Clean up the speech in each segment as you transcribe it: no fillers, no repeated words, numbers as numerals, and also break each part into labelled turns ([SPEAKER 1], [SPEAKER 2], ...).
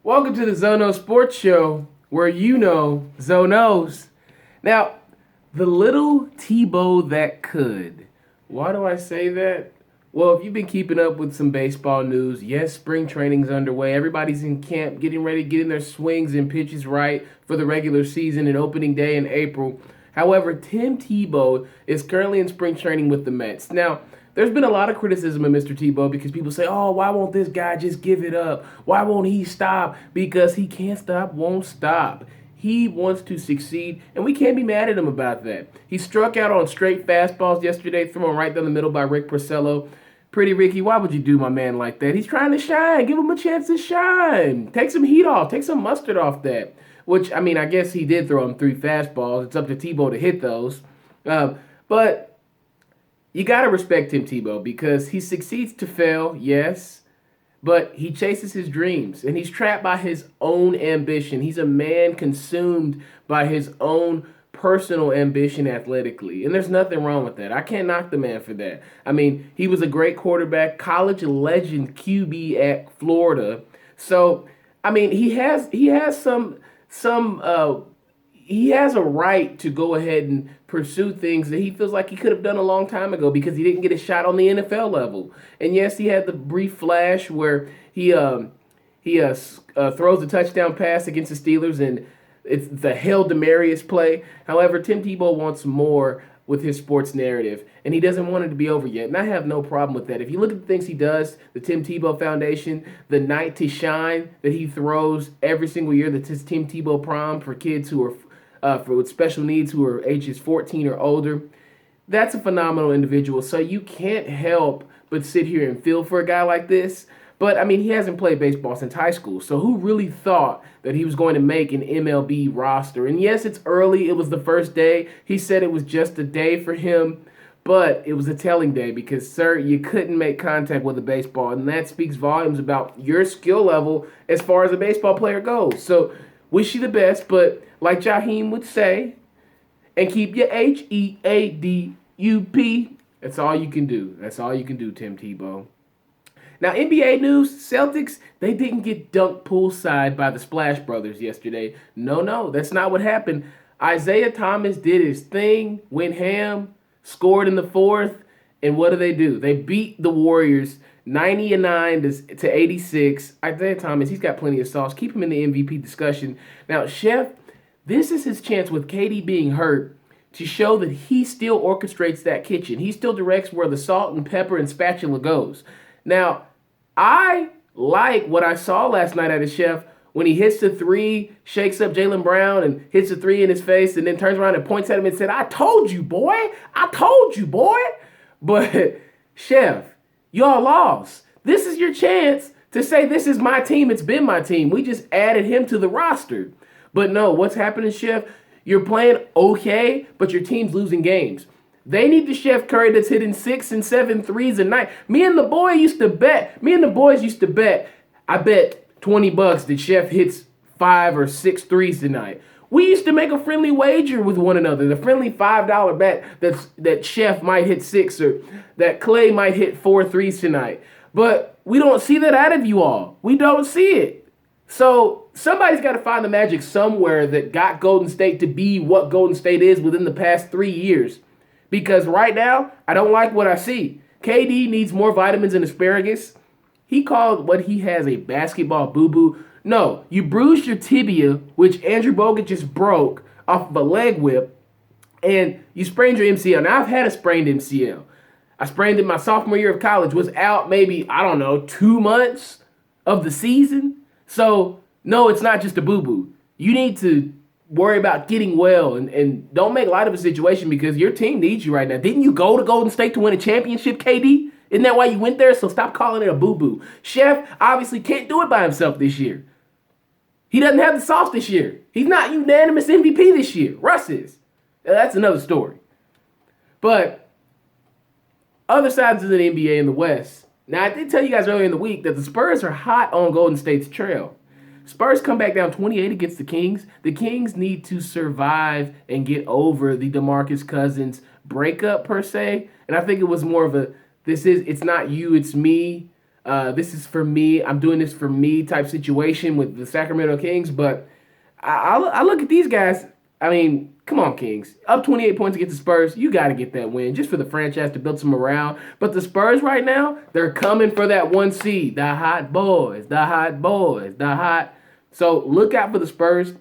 [SPEAKER 1] Welcome to the Zono Sports Show, where you know Zonos. Now, the little Tebow that could. Why do I say that? Well, if you've been keeping up with some baseball news, yes, spring training's underway. Everybody's in camp, getting ready, getting their swings and pitches right for the regular season and opening day in April. However, Tim Tebow is currently in spring training with the Mets. Now, there's been a lot of criticism of Mr. Tebow because people say, oh, why won't this guy just give it up? Why won't he stop? Because he can't stop, won't stop. He wants to succeed, and we can't be mad at him about that. He struck out on straight fastballs yesterday, thrown right down the middle by Rick Porcello. Pretty Ricky, why would you do my man like that? He's trying to shine. Give him a chance to shine. Take some heat off. Take some mustard off that. Which, I mean, I guess he did throw him 3 fastballs. It's up to Tebow to hit those. But you got to respect Tim Tebow because he succeeds to fail, yes, but he chases his dreams, and he's trapped by his own ambition. He's a man consumed by his own personal ambition athletically, and there's nothing wrong with that. I can't knock the man for that. I mean, he was a great quarterback, college legend QB at Florida. So, I mean, he has a right to go ahead and pursue things that he feels like he could have done a long time ago because he didn't get a shot on the NFL level. And yes, he had the brief flash where he throws a touchdown pass against the Steelers, and it's the Hail Demarius play. However, Tim Tebow wants more with his sports narrative, and he doesn't want it to be over yet. And I have no problem with that. If you look at the things he does, the Tim Tebow Foundation, the Night to Shine that he throws every single year, that's his Tim Tebow prom for kids who are with special needs who are ages 14 or older. That's a phenomenal individual. So you can't help but sit here and feel for a guy like this. But, I mean, he hasn't played baseball since high school. So who really thought that he was going to make an MLB roster? And yes, it's early. It was the first day. He said it was just a day for him. But it was a telling day because, sir, you couldn't make contact with a baseball. And that speaks volumes about your skill level as far as a baseball player goes. So wish you the best. But like Jaheim would say, and keep your HEADUP. That's all you can do. That's all you can do, Tim Tebow. Now, NBA news, Celtics, they didn't get dunked poolside by the Splash Brothers yesterday. No, that's not what happened. Isiah Thomas did his thing, went ham, scored in the fourth, and what do? They beat the Warriors 90-9 to 86. Isiah Thomas, he's got plenty of sauce. Keep him in the MVP discussion. Now, Chef, this is his chance with KD being hurt to show that he still orchestrates that kitchen. He still directs where the salt and pepper and spatula goes. Now, I like what I saw last night at a Chef when he hits the 3, shakes up Jalen Brown and hits the 3 in his face and then turns around and points at him and said, I told you, boy. I told you, boy. But, Chef, y'all lost. This is your chance to say this is my team. It's been my team. We just added him to the roster. But no, what's happening, Chef? You're playing okay, but your team's losing games. They need the Chef Curry that's hitting 6 and 7 threes a night. Me and the boys used to bet. I bet $20 that Chef hits 5 or 6 threes tonight. We used to make a friendly wager with one another. The friendly $5 bet that Chef might hit 6 or that Clay might hit 4 threes tonight. But we don't see that out of you all. We don't see it. So somebody's got to find the magic somewhere that got Golden State to be what Golden State is within the past 3 years. Because right now, I don't like what I see. KD needs more vitamins and asparagus. He called what he has a basketball boo-boo. No, you bruised your tibia, which Andrew Bogut just broke off of a leg whip, and you sprained your MCL. Now, I've had a sprained MCL. I sprained it my sophomore year of college, was out maybe, 2 months of the season. So, no, it's not just a boo-boo. You need to worry about getting well and don't make light of a situation because your team needs you right now. Didn't you go to Golden State to win a championship, KD? Isn't that why you went there? So stop calling it a boo-boo. Chef obviously can't do it by himself this year. He doesn't have the sauce this year. He's not unanimous MVP this year. Russ is. That's another story. But other sides of the NBA in the West. Now, I did tell you guys earlier in the week that the Spurs are hot on Golden State's trail. Spurs come back down 28 against the Kings. The Kings need to survive and get over the DeMarcus Cousins breakup per se. And I think it was more of a, it's not you, it's me This is for me. I'm doing this for me type situation with the Sacramento Kings. But I look at these guys. I mean, come on, Kings. Up 28 points against the Spurs. You got to get that win just for the franchise to build some morale. But the Spurs right now, they're coming for that 1 seed. The hot boys, the hot boys, the hot. So look out for the Spurs.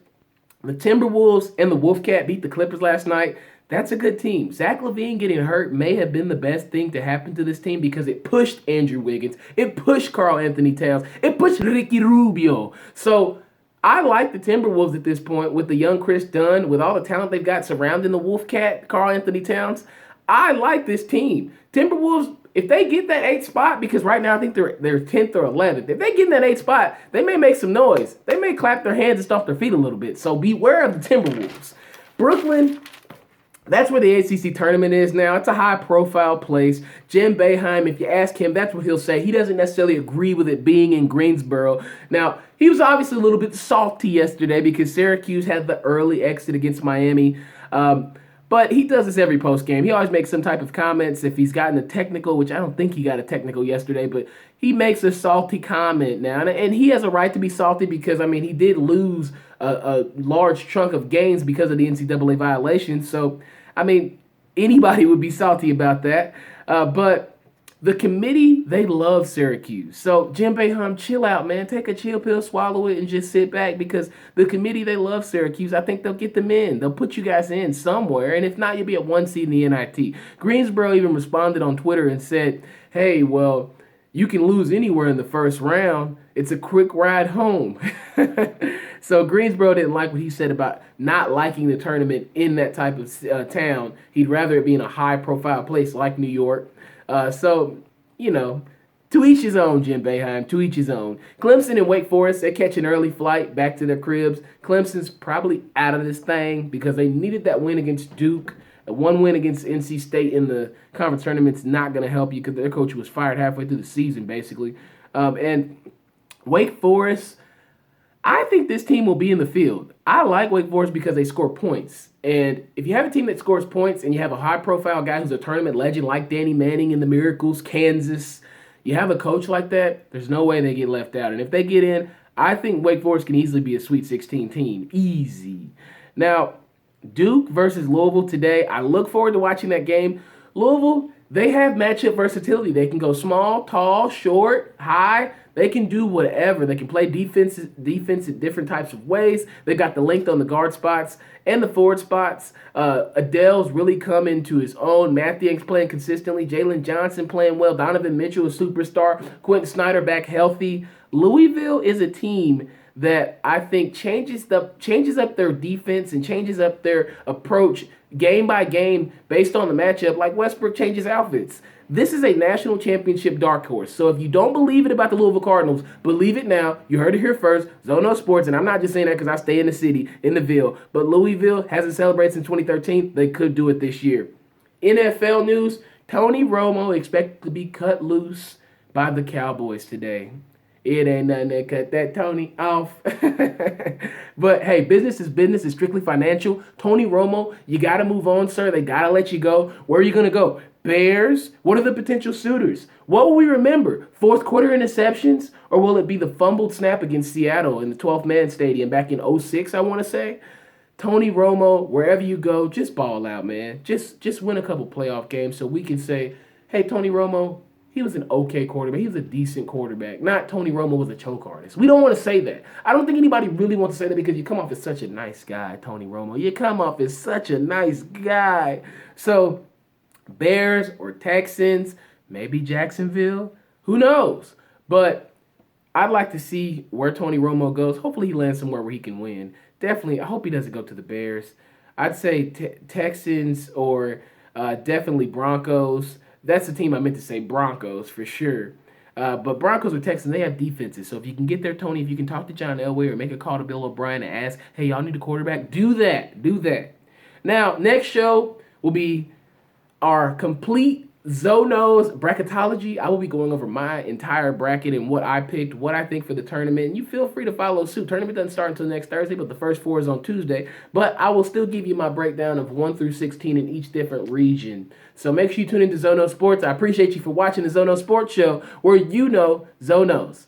[SPEAKER 1] The Timberwolves and the Wolfcat beat the Clippers last night. That's a good team. Zach LaVine getting hurt may have been the best thing to happen to this team because it pushed Andrew Wiggins. It pushed Karl Anthony Towns. It pushed Ricky Rubio. So I like the Timberwolves at this point with the young Chris Dunn, with all the talent they've got surrounding the Wolfcat, Karl Anthony Towns. I like this team. Timberwolves, if they get that 8th spot, because right now I think they're 10th or 11th, if they get in that 8th spot, they may make some noise. They may clap their hands and stomp their feet a little bit. So beware of the Timberwolves. Brooklyn, that's where the ACC tournament is now. It's a high-profile place. Jim Boeheim, if you ask him, that's what he'll say. He doesn't necessarily agree with it being in Greensboro. Now, he was obviously a little bit salty yesterday because Syracuse had the early exit against Miami. But he does this every post-game. He always makes some type of comments if he's gotten a technical, which I don't think he got a technical yesterday, but he makes a salty comment now. And he has a right to be salty because, I mean, he did lose a large chunk of games because of the NCAA violations. So, I mean, anybody would be salty about that. But the committee, they love Syracuse. So, Jim Boeheim, chill out, man. Take a chill pill, swallow it, and just sit back because the committee, they love Syracuse. I think they'll get them in. They'll put you guys in somewhere. And if not, you'll be at 1 seed in the NIT. Greensboro even responded on Twitter and said, hey, well, you can lose anywhere in the first round. It's a quick ride home. So Greensboro didn't like what he said about not liking the tournament in that type of town. He'd rather it be in a high-profile place like New York. So, you know, to each his own, Jim Boeheim, to each his own. Clemson and Wake Forest, they catch an early flight back to their cribs. Clemson's probably out of this thing because they needed that win against Duke. One win against NC State in the conference tournament's not going to help you because their coach was fired halfway through the season, basically. And Wake Forest, I think this team will be in the field. I like Wake Forest because they score points. And if you have a team that scores points and you have a high-profile guy who's a tournament legend like Danny Manning in the Miracles, Kansas, you have a coach like that, there's no way they get left out. And if they get in, I think Wake Forest can easily be a Sweet 16 team. Easy. Now, Duke versus Louisville today. I look forward to watching that game. Louisville, they have matchup versatility. They can go small, tall, short, high. They can do whatever. They can play defense in different types of ways. They got the length on the guard spots and the forward spots. Adele's really come into his own. Matt Young's playing consistently. Jalen Johnson playing well. Donovan Mitchell, a superstar. Quentin Snyder back healthy. Louisville is a team that I think changes up their defense and changes up their approach game by game based on the matchup, like Westbrook changes outfits. This is a national championship dark horse. So if you don't believe it about the Louisville Cardinals, believe it now. You heard it here first. Zono Sports, and I'm not just saying that because I stay in the city, in the Ville. But Louisville hasn't celebrated since 2013. They could do it this year. NFL news, Tony Romo expected to be cut loose by the Cowboys today. It ain't nothing that cut that Tony off. But, hey, business is business. It's strictly financial. Tony Romo, you got to move on, sir. They got to let you go. Where are you going to go? Bears? What are the potential suitors? What will we remember? Fourth quarter interceptions? Or will it be the fumbled snap against Seattle in the 12th-man stadium back in 06, I want to say? Tony Romo, wherever you go, just ball out, man. Just win a couple playoff games so we can say, hey, Tony Romo, he was an okay quarterback. He was a decent quarterback. Not Tony Romo was a choke artist. We don't want to say that. I don't think anybody really wants to say that because you come off as such a nice guy, Tony Romo. You come off as such a nice guy. So, Bears or Texans, maybe Jacksonville, who knows? But I'd like to see where Tony Romo goes. Hopefully he lands somewhere where he can win. Definitely, I hope he doesn't go to the Bears. I'd say Texans or definitely Broncos. That's the team I meant to say, Broncos, for sure. But Broncos or Texans, they have defenses. So if you can get there, Tony, if you can talk to John Elway or make a call to Bill O'Brien and ask, hey, y'all need a quarterback, do that. Do that. Now, next show will be our complete Zono's bracketology, I will be going over my entire bracket and what I picked, what I think for the tournament. And you feel free to follow suit. Tournament doesn't start until next Thursday, but the first 4 is on Tuesday. But I will still give you my breakdown of 1 through 16 in each different region. So make sure you tune into Zono Sports. I appreciate you for watching the Zono Sports Show, where you know Zonos.